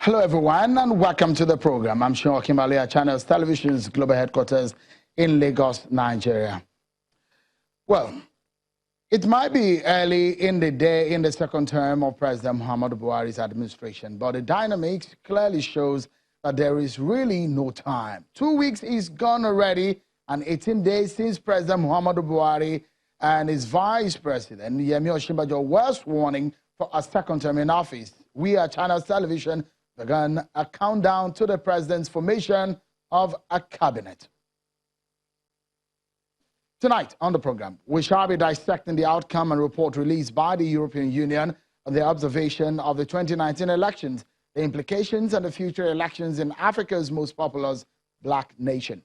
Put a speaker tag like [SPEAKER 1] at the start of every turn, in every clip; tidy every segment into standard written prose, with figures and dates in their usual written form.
[SPEAKER 1] Hello, everyone, and welcome to the program. I'm Sean Kimberley, Channels Television's global headquarters in Lagos, Nigeria. Well, it might be early in the day in the second term of President Muhammadu Buhari's administration, but the dynamics clearly shows that there is really no time. 2 weeks is gone already, and 18 days since President Muhammadu Buhari and his Vice President, Yemi Osinbajo, were sworn for a second term in office. We at Channels Television began a countdown to the president's formation of a cabinet. Tonight on the program, we shall be dissecting the outcome and report released by the European Union on the observation of the 2019 elections, the implications and the future elections in Africa's most populous black nation.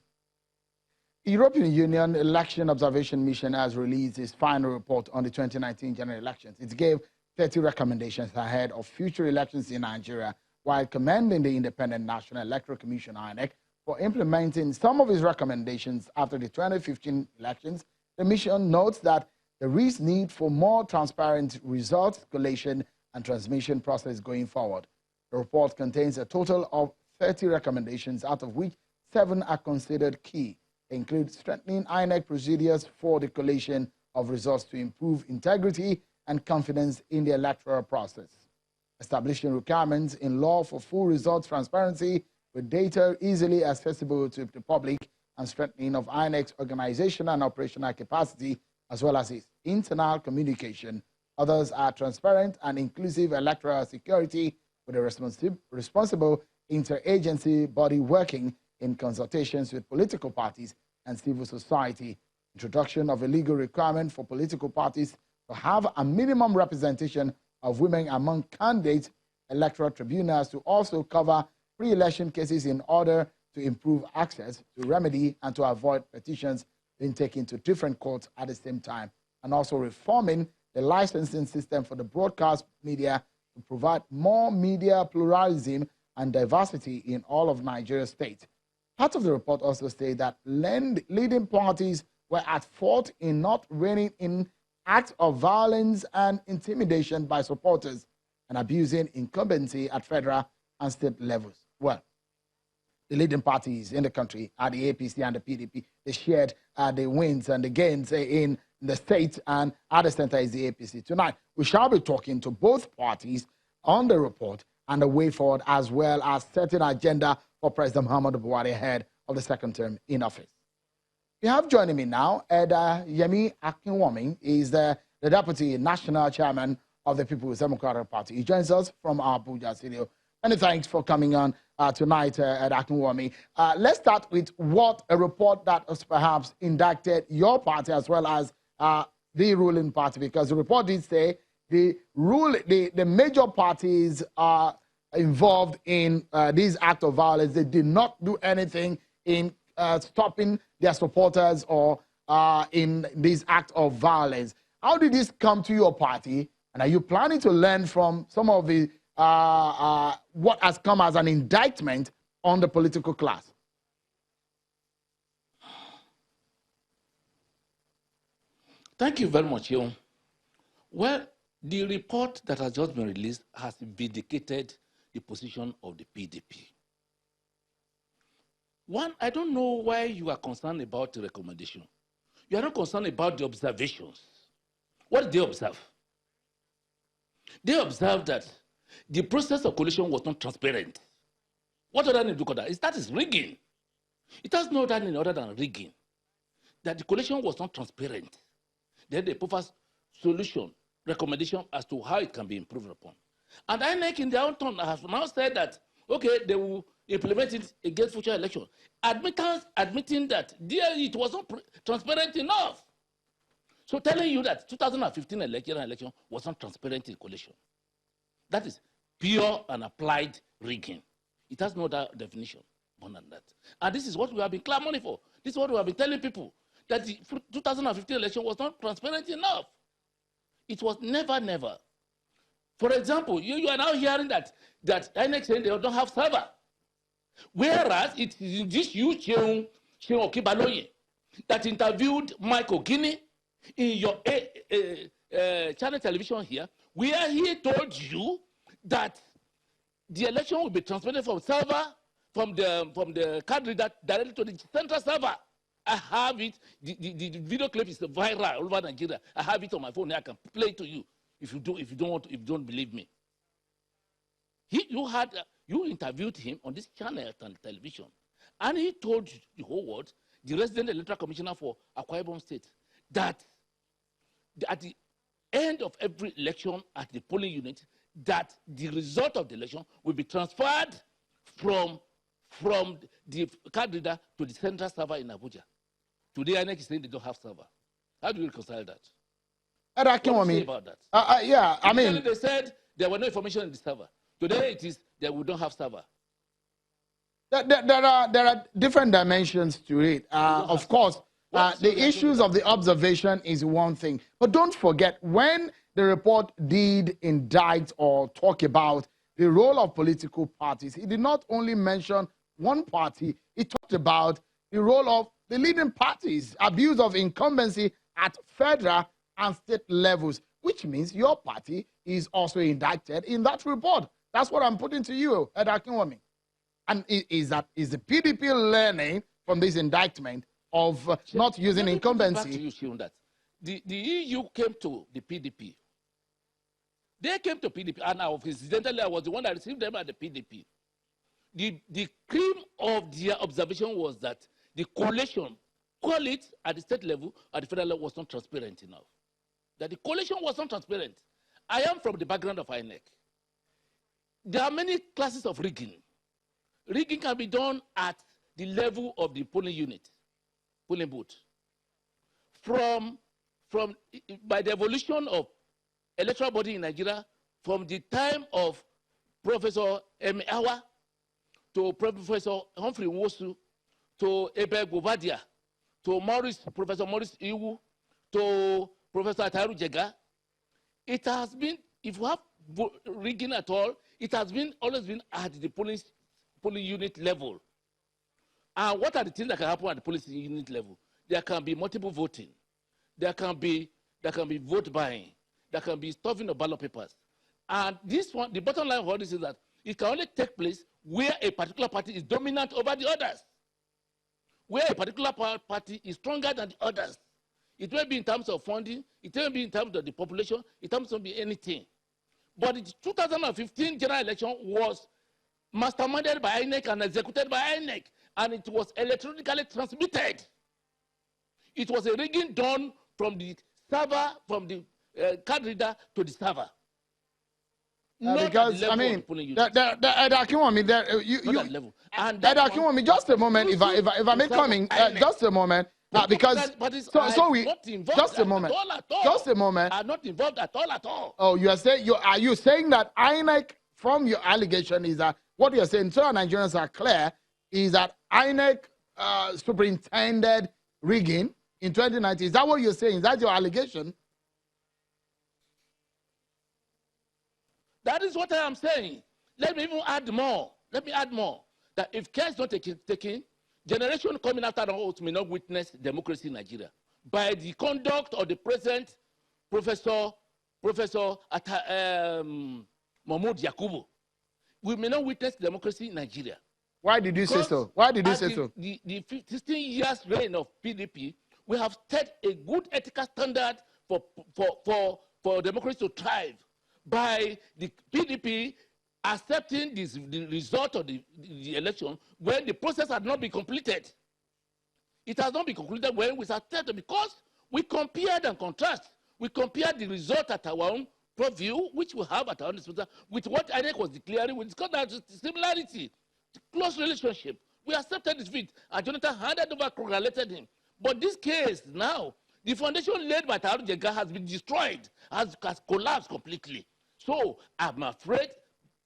[SPEAKER 1] The European Union Election Observation Mission has released its final report on the 2019 general elections. It gave 30 recommendations ahead of future elections in Nigeria, while commending the Independent National Electoral Commission, INEC, for implementing some of its recommendations after the 2015 elections. The mission notes that there is need for more transparent results collation and transmission process going forward. The report contains a total of 30 recommendations, out of which 7 are considered key. They include strengthening INEC procedures for the collation of results to improve integrity and confidence in the electoral process, establishing requirements in law for full results transparency with data easily accessible to the public, and strengthening of INEC's organizational and operational capacity, as well as its internal communication. Others are transparent and inclusive electoral security with a responsible interagency body working in consultations with political parties and civil society. Introduction of a legal requirement for political parties to have a minimum representation of women among candidates, electoral tribunals to also cover pre-election cases in order to improve access to remedy and to avoid petitions being taken to different courts at the same time, and also reforming the licensing system for the broadcast media to provide more media pluralism and diversity in all of Nigeria's states. Part of the report also states that leading parties were at fault in not reining in acts of violence and intimidation by supporters and abusing incumbency at federal and state levels. Well, the leading parties in the country are the APC and the PDP. They shared the wins and the gains in the state, and at the center is the APC. Tonight, we shall be talking to both parties on the report and the way forward, as well as setting an agenda for President Muhammadu Buhari ahead of the second term in office. We have joining me now, Yemi Akinwumi is the Deputy National Chairman of the People's Democratic Party. He joins us from our Abuja studio. Many thanks for coming on tonight, Akinwumi. Let's start with what a report that has perhaps indicted your party as well as the ruling party, because the report did say the major parties are involved in this act of violence. They did not do anything in stopping their supporters or in this act of violence. How did this come to your party? And are you planning to learn from some of the what has come as an indictment on the political class?
[SPEAKER 2] Thank you very much, Yon. Well, the report that has just been released has vindicated the position of the PDP. One, I don't know why you are concerned about the recommendation. You are not concerned about the observations. What did they observe? They observed that the process of coalition was not transparent. What other name do you call that? That is rigging. It has no other name other than rigging. That the coalition was not transparent. Then they propose solution, recommendation as to how it can be improved upon. And INEC in their own turn has now said that, okay, they will implement it against future elections. Admitting that it was not transparent enough. So telling you that 2015 election was not transparent in coalition. That is pure and applied rigging. It has no other definition more than that. And this is what we have been clamoring for. This is what we have been telling people, that the 2015 election was not transparent enough. It was never. For example, you are now hearing that INEC saying they don't have server. Whereas it is in this huge Sheon Okibaloye that interviewed Michael Guinea in your channel television here, where he told you that the election will be transmitted from server, from the card reader directly to the central server. I have it. The video clip is viral all over Nigeria. I have it on my phone. I can play it to you if you don't believe me. You interviewed him on this channel on television, and he told the whole world, the resident electoral commissioner for Akwa Ibom State, that at the end of every election at the polling unit, that the result of the election will be transferred from the card reader to the central server in Abuja. Today, INEC is saying they don't have server. How do you reconcile that?
[SPEAKER 1] What do
[SPEAKER 2] you say about that?
[SPEAKER 1] Yeah, I mean,
[SPEAKER 2] they said there was no information in the server. Today, it is that we don't have server.
[SPEAKER 1] There are different dimensions to it. Of course, the issues of the observation is one thing. But don't forget, when the report did indict or talk about the role of political parties, it did not only mention one party, it talked about the role of the leading parties, abuse of incumbency at federal and state levels, which means your party is also indicted in that report. That's what I'm putting to you, Ed Akinwumi. And is the PDP learning from this indictment of not using incumbency?
[SPEAKER 2] Back to you, Shion, that the EU came to the PDP. They came to PDP, and incidentally, I was the one that received them at the PDP. The cream of their observation was that the coalition, call it at the state level, at the federal level, was not transparent enough. That the coalition was not transparent. I am from the background of INEC. There are many classes of rigging. Rigging can be done at the level of the polling unit, polling booth. By the evolution of electoral body in Nigeria, from the time of Professor Awa to Professor Humphrey Nwosu, to Ebe Govadia, to Professor Maurice Iwu, to Professor Ataru Jega, it has been, if you have rigging at all, it has always been at the polling unit level. And what are the things that can happen at the polling unit level? There can be multiple voting. There can be vote buying. There can be stuffing of ballot papers. And this one, the bottom line of all this is that it can only take place where a particular party is dominant over the others. Where a particular party is stronger than the others. It may be in terms of funding, it may be in terms of the population, it may be anything. But the 2015 general election was masterminded by INEC and executed by INEC, and it was electronically transmitted. It was a rigging done from the server, from the card reader to the server.
[SPEAKER 1] Because I mean, just a moment, if I may come in, just a moment, because just a moment,
[SPEAKER 2] are not involved at all.
[SPEAKER 1] Oh, are you saying that INEC, from your allegation, is that what you're saying, so Nigerians are clear, is that INEC superintended rigging in 2019? Is that what you're saying? Is that your allegation?
[SPEAKER 2] That is what I am saying. Let me even add more. Let me add more. That if care is not taken, generation coming after us may not witness democracy in Nigeria. By the conduct of the present Professor Mahmoud Yakubu, we may not witness democracy in Nigeria.
[SPEAKER 1] Why did you say so? Why did you say so?
[SPEAKER 2] The 16 years reign of PDP, we have set a good ethical standard for democracy to thrive by the PDP accepting the result of the election when the process had not been completed. It has not been concluded when we started, because we compared and contrast. We compared the result at our own purview, which we have at our own disposal, with what INEC was declaring. We discovered that similarity, close relationship. We accepted his feat, and Jonathan handed over, congratulated him. But this case now, the foundation laid by Taru Jega has been destroyed, has collapsed completely. So I'm afraid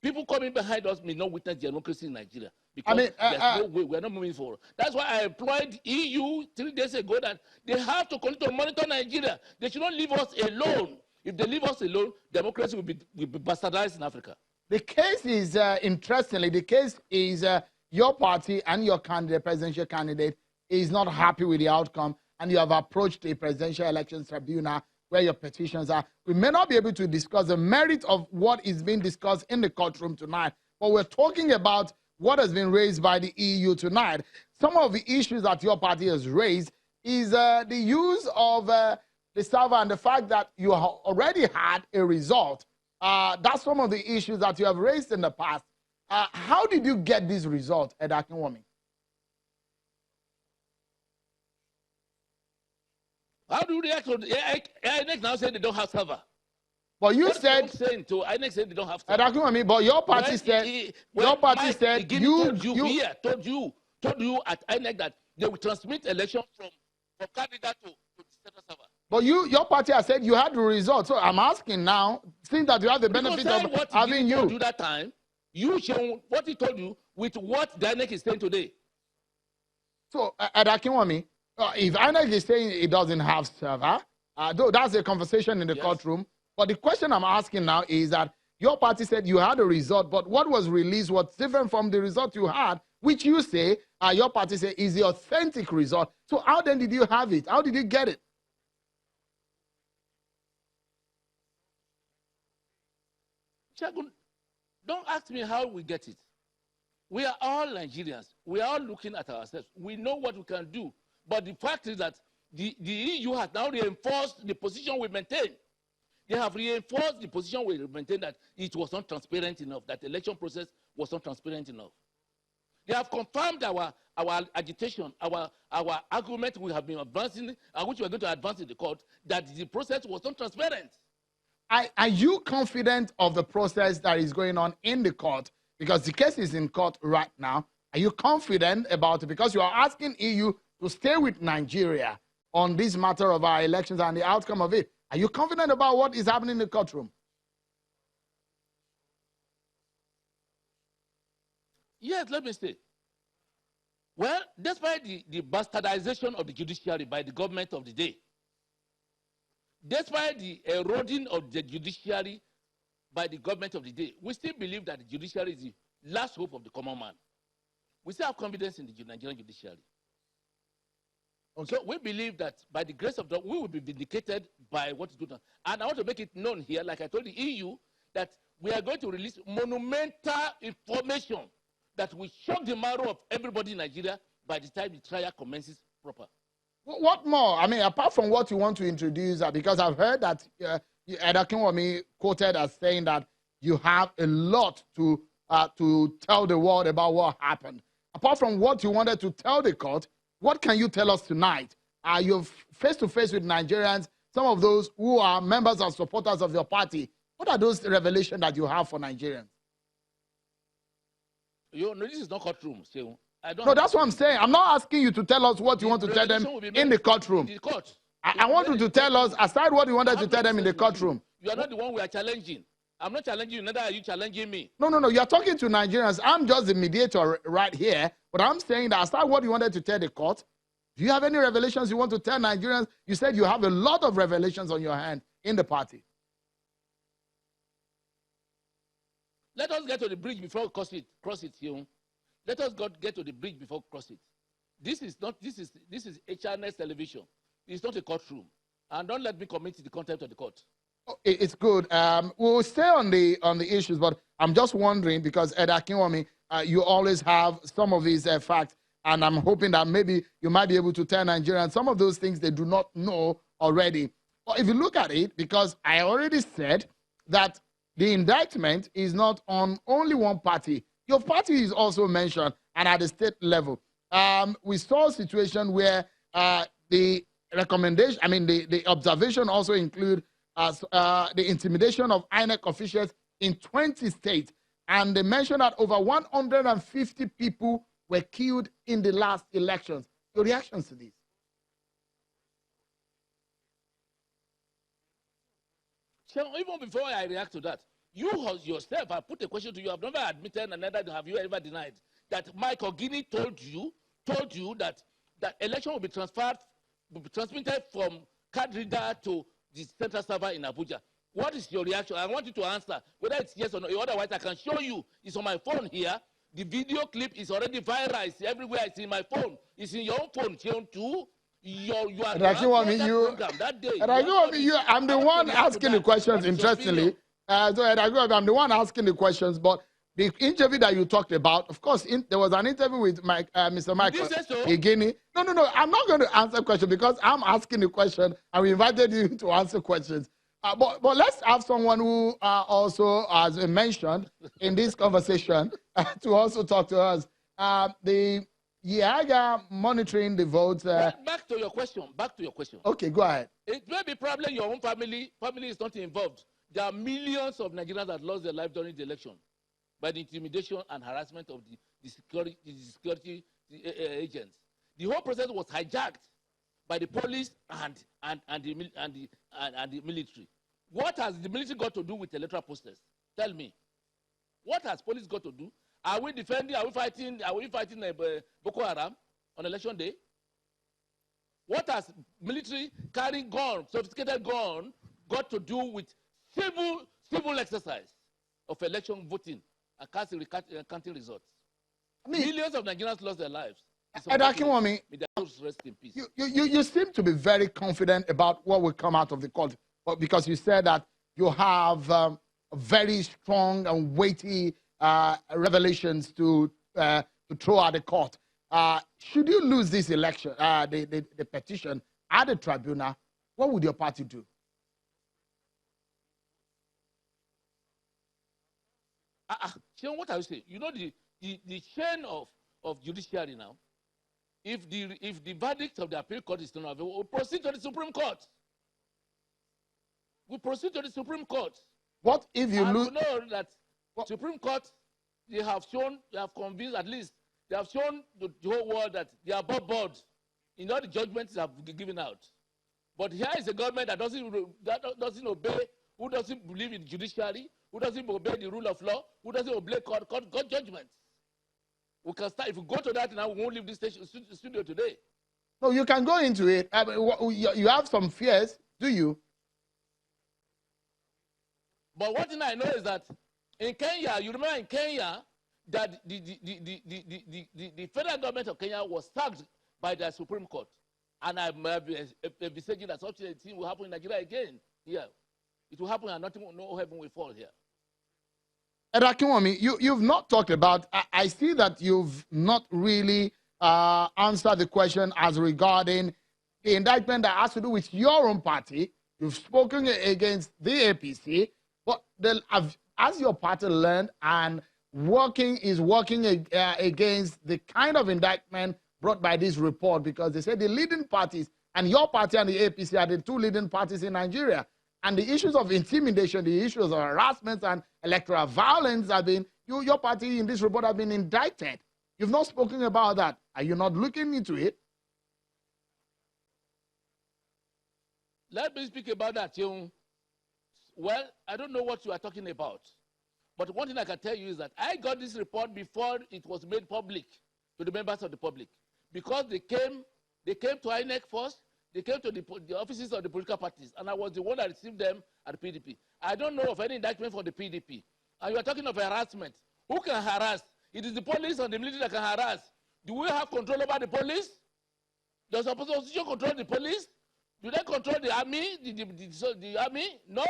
[SPEAKER 2] people coming behind us may not witness democracy in Nigeria, because there's no way, we're not moving forward. That's why I employed EU 3 days ago that they have to continue to monitor Nigeria. They should not leave us alone. If they leave us alone, democracy will be bastardized in Africa.
[SPEAKER 1] The case is, interestingly, the case is your party and your candidate, presidential candidate, is not happy with the outcome, and you have approached a presidential elections tribunal where your petitions are. We may not be able to discuss the merit of what is being discussed in the courtroom tonight, But we're talking about what has been raised by the EU tonight. Some of the issues that your party has raised is the use of the server and the fact that you already had a result. That's some of the issues that you have raised in the past. How did you get this result, Ed Akinwumi?
[SPEAKER 2] How do you react to INEC now saying they don't have server?
[SPEAKER 1] But you
[SPEAKER 2] what
[SPEAKER 1] said
[SPEAKER 2] saying to INEC said they don't have server.
[SPEAKER 1] Ed Akinwumi, but your party said
[SPEAKER 2] told you at INEC that they will transmit election from candidate to the central server.
[SPEAKER 1] But your party has said you had the result. So I'm asking now, since that you have the benefit of having you.
[SPEAKER 2] Told you that time, you show what he told you with what the INEC is saying today.
[SPEAKER 1] So, Ed Akinwumi, if INEC is saying it doesn't have server, though that's a conversation in the courtroom. But the question I'm asking now is that your party said you had a result, but what was released was different from the result you had, which you say, your party say is the authentic result. So how then did you have it? How did you get it?
[SPEAKER 2] Shagun, don't ask me how we get it. We are all Nigerians. We are all looking at ourselves. We know what we can do. But the fact is that the EU has now reinforced the position we maintain. They have reinforced the position we maintain that it was not transparent enough, that the election process was not transparent enough. They have confirmed our agitation, our argument we have been advancing, and which we are going to advance in the court, that the process was not transparent.
[SPEAKER 1] Are you confident of the process that is going on in the court? Because the case is in court right now. Are you confident about it? Because you are asking EU to stay with Nigeria on this matter of our elections and the outcome of it. Are you confident about what is happening in the courtroom?
[SPEAKER 2] Yes, let me say. Well, despite the bastardization of the judiciary by the government of the day, despite the eroding of the judiciary by the government of the day, we still believe that the judiciary is the last hope of the common man. We still have confidence in the Nigerian judiciary. Okay. So we believe that by the grace of God, we will be vindicated by what is done. And I want to make it known here, like I told the EU, that we are going to release monumental information that will shock the marrow of everybody in Nigeria by the time the trial commences proper.
[SPEAKER 1] What more? I mean, apart from what you want to introduce, because I've heard that Ed Akinwumi quoted as saying that you have a lot to tell the world about what happened. Apart from what you wanted to tell the court, what can you tell us tonight? You're face-to-face with Nigerians, some of those who are members and supporters of your party. What are those revelations that you have for Nigerians?
[SPEAKER 2] No, this is not courtroom. So
[SPEAKER 1] no, that's what I'm saying. I'm not asking you to tell us what you want to tell them in the courtroom. I want you to tell us, aside what you wanted to tell them in the courtroom.
[SPEAKER 2] You are not the one we are challenging. I'm not challenging you, neither are you challenging me.
[SPEAKER 1] No. You're talking to Nigerians. I'm just the mediator right here. But I'm saying that aside what you wanted to tell the court, do you have any revelations you want to tell Nigerians? You said you have a lot of revelations on your hand in the party.
[SPEAKER 2] Let us get to the bridge before we cross it, you. Let us get to the bridge before we cross it. This is HRNS television. It's not a courtroom. And don't let me commit to the content of the court.
[SPEAKER 1] It's good. We'll stay on the issues, but I'm just wondering, because Ed Akinwumi, you always have some of these facts, and I'm hoping that maybe you might be able to tell Nigerians some of those things they do not know already. But if you look at it, because I already said that the indictment is not on only one party. Your party is also mentioned, and at the state level. We saw a situation where the recommendation, the observation also include the intimidation of INEC officials in 20 states. And they mentioned that over 150 people were killed in the last elections. Your reactions to this?
[SPEAKER 2] So even before I react to that, you yourself, I put a question to you, I've never admitted, and neither have you ever denied, that Michael Guinea told you that election will be transmitted from card reader to the central server in Abuja. What is your reaction? I want you to answer, whether it's yes or no. Otherwise, I can show you. It's on my phone here. The video clip is already viral. It's everywhere. It's in my phone. It's in your own phone, too. I'm
[SPEAKER 1] the one asking the questions, interestingly. I'm the one asking the questions, but The interview that you talked about, of course, there was an interview with Mr. Michael Igini. No. I'm not going to answer questions because I'm asking the question and we invited you to answer questions. But let's have someone who also has been mentioned in this conversation to also talk to us. The Yaga monitoring the votes.
[SPEAKER 2] Back to your question.
[SPEAKER 1] Okay, go ahead.
[SPEAKER 2] It may be problem your own family. Family is not involved. There are millions of Nigerians that lost their life during the election by the intimidation and harassment of the security agents. The whole process was hijacked by the police and the military. What has the military got to do with electoral process? Tell me. What has police got to do? Are we defending? Are we fighting Boko Haram on election day? What has military carrying gun, sophisticated gun, got to do with civil exercise of election voting and counting results? Millions of Nigerians lost their lives.
[SPEAKER 1] Ed Akinwumi,
[SPEAKER 2] rest in peace.
[SPEAKER 1] You seem to be very confident about what will come out of the court, because you said that you have very strong and weighty revelations to throw at the court. Should you lose this election, the petition at the tribunal, what would your party do?
[SPEAKER 2] What are you saying? You know the chain of judiciary now. If the verdict of the appeal court is not available, we'll proceed to the Supreme Court.
[SPEAKER 1] What if you lose?
[SPEAKER 2] We know that Supreme Court, they have convinced, at least they have shown the whole world that they are above board in all the judgments they have given out. But here is a government that doesn't obey, who doesn't believe in judiciary, who doesn't obey the rule of law, who doesn't obey court judgments. We can start. If we go to that now, we won't leave this studio today.
[SPEAKER 1] No, you can go into it. I mean, you have some fears, do you?
[SPEAKER 2] But one thing I know is that in Kenya, you remember in Kenya, that the federal government of Kenya was sacked by the Supreme Court. And I'm envisaging that such a thing will happen in Nigeria again. Here. It will happen and no heaven will fall here.
[SPEAKER 1] Ed Akinwumi, you've not talked about, I see that you've not really answered the question as regarding the indictment that has to do with your own party. You've spoken against the APC, but as your party learned and is working against the kind of indictment brought by this report, because they said the leading parties, and your party and the APC are the two leading parties in Nigeria. And the issues of intimidation, the issues of harassment and electoral violence have been, your party in this report have been indicted. You've not spoken about that. Are you not looking into it?
[SPEAKER 2] Let me speak about that. Well, I don't know what you are talking about. But one thing I can tell you is that I got this report before it was made public to the members of the public. Because they came to INEC first, they came to the offices of the political parties, and I was the one that received them at the PDP. I don't know of any indictment for the PDP. And you are talking of harassment. Who can harass? It is the police and the military that can harass. Do we have control over the police? Does the opposition control the police? Do they control the army? The army? No.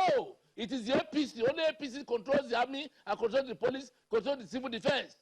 [SPEAKER 2] It is the APC. Only APC controls the army and controls the police, controls the civil defense.